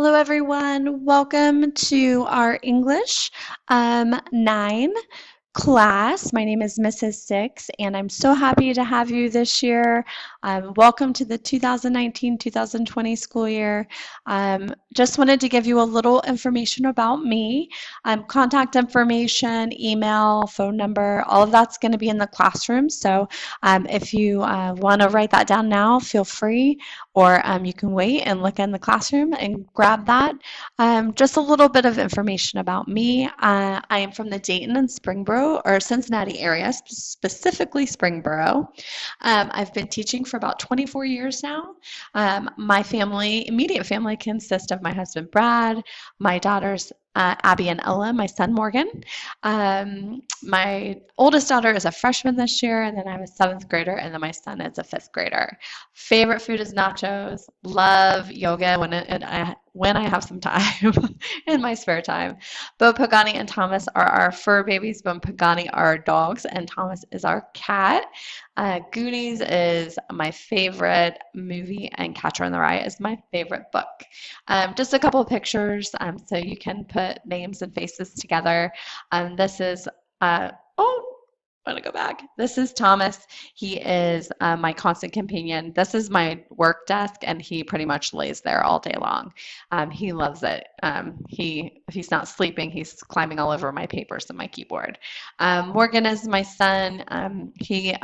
Hello, everyone. Welcome to our English 9 class. My name is Mrs. Six, and I'm so happy to have you this year. Welcome to the 2019-2020 school year. Just wanted to give you a little information about me. Contact information, email, phone number, all of that's going to be in the classroom. So if you want to write that down now, feel free, or you can wait and look in the classroom and grab that. Just a little bit of information about me. I am from the Dayton and Springboro or Cincinnati area, specifically Springboro. I've been teaching for about 24 years now. My immediate family consists of my husband Brad, my daughters Abby and Ella, my son Morgan. My oldest daughter is a freshman this year, and then I have a seventh grader, and then my son is a fifth grader. Favorite food is nachos. Love yoga when I have some time in my spare time. Bo Pagani and Thomas are our fur babies. Bo and Pagani are our dogs, and Thomas is our cat. Goonies is my favorite movie, and Catcher in the Rye is my favorite book. Just a couple of pictures so you can put names and faces together. This is, I'm gonna go back. This is Thomas. He is my constant companion. This is my work desk, and he pretty much lays there all day long. He loves it. If he's not sleeping, he's climbing all over my papers and my keyboard. Morgan is my son. He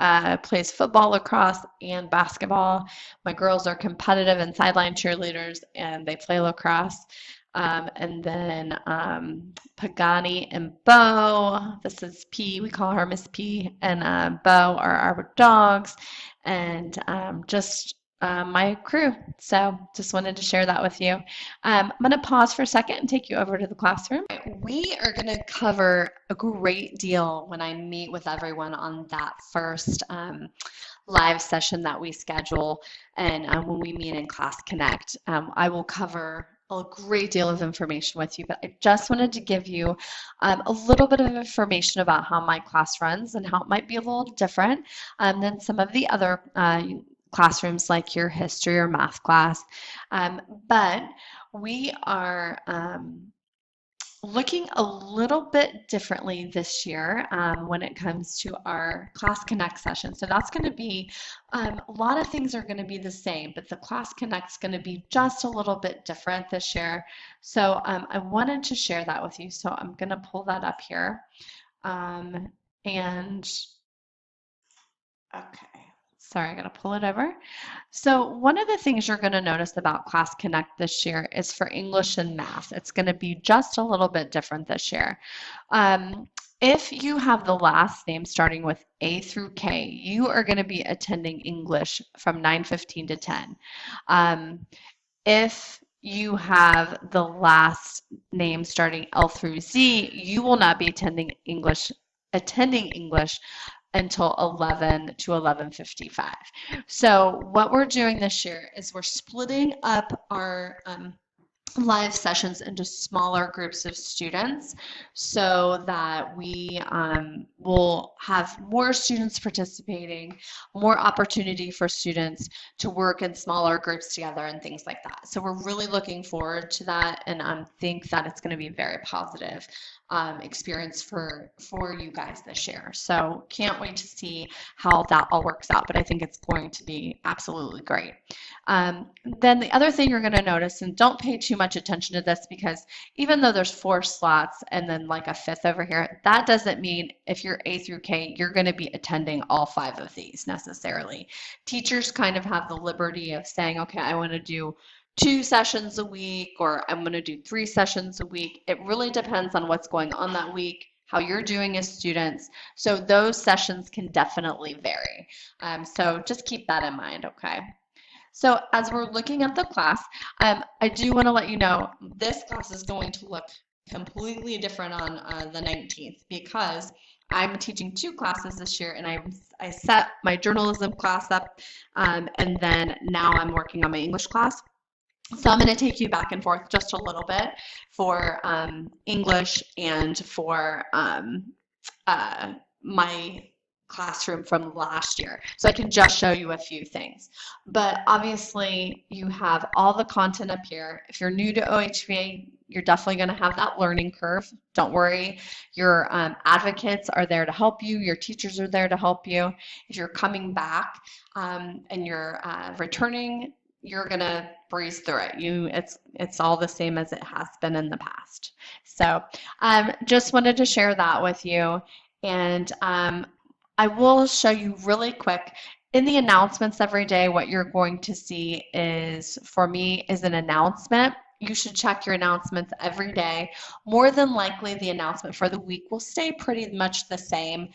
plays football, lacrosse, and basketball. My girls are competitive and sideline cheerleaders, and they play lacrosse. And then Pagani and Bo, this is P, we call her Miss P, and Bo are our dogs, and just my crew. So just wanted to share that with you. I'm going to pause for a second and take you over to the classroom. We are going to cover a great deal when I meet with everyone on that first live session that we schedule, and when we meet in Class Connect. I will cover a great deal of information with you, but I just wanted to give you a little bit of information about how my class runs and how it might be a little different than some of the other classrooms like your history or math class. But we are looking a little bit differently this year when it comes to our Class Connect session. So that's going to be, a lot of things are going to be the same, but the Class Connect is going to be just a little bit different this year. So I wanted to share that with you. So I'm going to pull that up here. Okay. Sorry, I got to pull it over. So one of the things you're going to notice about Class Connect this year is for English and math. It's going to be just a little bit different this year. If you have the last name starting with A through K, you are going to be attending English from 9:15 to 10. If you have the last name starting L through Z, you will not be attending English until 11 to 11:55. So what we're doing this year is we're splitting up our live sessions into smaller groups of students so that we will have more students participating, more opportunity for students to work in smaller groups together and things like that. So we're really looking forward to that, and think that it's going to be a very positive experience for you guys this year. So can't wait to see how that all works out, but I think it's going to be absolutely great. Then the other thing you're going to notice, and don't pay too much attention to this because even though there's 4 slots and then like a 5th over here, that doesn't mean if you're A through K, you're going to be attending all 5 of these necessarily. Teachers kind of have the liberty of saying, okay, I want to do 2 sessions a week, or I'm going to do 3 sessions a week. It really depends on what's going on that week, how you're doing as students. So those sessions can definitely vary. So just keep that in mind, okay? So as we're looking at the class, I do want to let you know this class is going to look completely different on the 19th because I'm teaching 2 classes this year, and I set my journalism class up, and then now I'm working on my English class. So I'm going to take you back and forth just a little bit for English and for my classroom from last year. So I can just show you a few things. But obviously you have all the content up here. If you're new to OHVA, you're definitely going to have that learning curve. Don't worry. Your advocates are there to help you. Your teachers are there to help you. If you're coming back and you're returning, you're going to breeze through it. It's all the same as it has been in the past. So just wanted to share that with you. And I will show you really quick in the announcements every day. What you're going to see is, for me, is an announcement. You should check your announcements every day. More than likely, the announcement for the week will stay pretty much the same.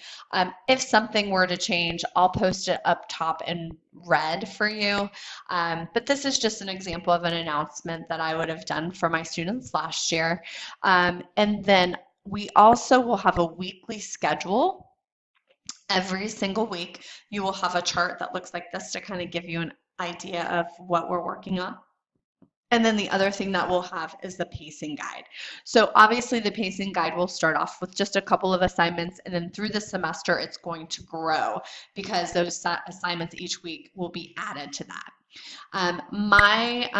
If something were to change, I'll post it up top in red for you. But this is just an example of an announcement that I would have done for my students last year. And then we also will have a weekly schedule. Every single week, you will have a chart that looks like this to kind of give you an idea of what we're working on. And then the other thing that we'll have is the pacing guide. So obviously the pacing guide will start off with just a couple of assignments, and then through the semester it's going to grow because those assignments each week will be added to that. My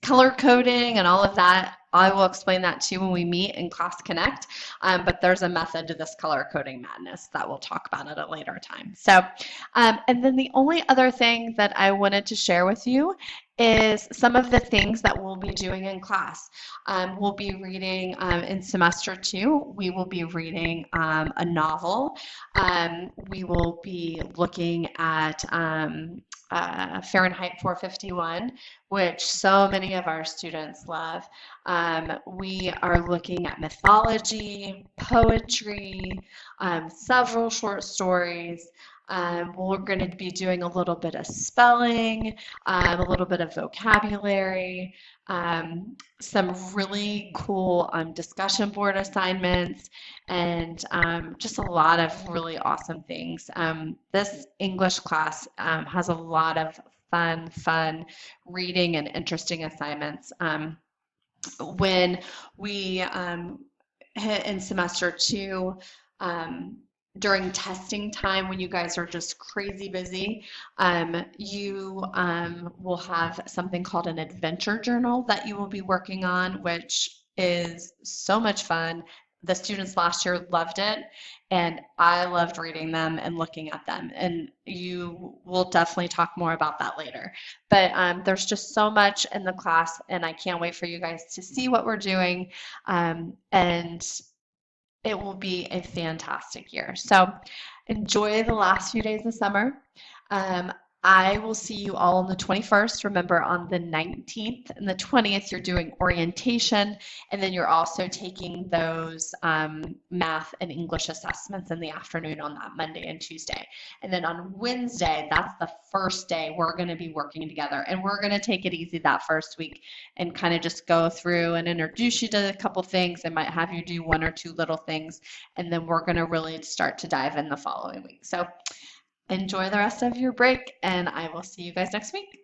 color coding and all of that, I will explain that to you when we meet in Class Connect, but there's a method to this color coding madness that we'll talk about at a later time. So, and then the only other thing that I wanted to share with you is some of the things that we'll be doing in class. We'll be reading in semester 2, we will be reading a novel. We will be looking at Fahrenheit 451, which so many of our students love. We are looking at mythology, poetry, several short stories. We're going to be doing a little bit of spelling, a little bit of vocabulary, some really cool discussion board assignments, and just a lot of really awesome things. This English class has a lot of fun reading and interesting assignments. When we hit in semester 2, during testing time, when you guys are just crazy busy, you will have something called an adventure journal that you will be working on, which is so much fun. The students last year loved it, and I loved reading them and looking at them, and you will definitely talk more about that later. But there's just so much in the class, and I can't wait for you guys to see what we're doing, and it will be a fantastic year. So enjoy the last few days of summer. I will see you all on the 21st. Remember, on the 19th and the 20th, you're doing orientation, and then you're also taking those math and English assessments in the afternoon on that Monday and Tuesday. And then on Wednesday, that's the first day we're going to be working together, and we're going to take it easy that first week and kind of just go through and introduce you to a couple things. I might have you do 1 or 2 little things, and then we're going to really start to dive in the following week. So enjoy the rest of your break, and I will see you guys next week.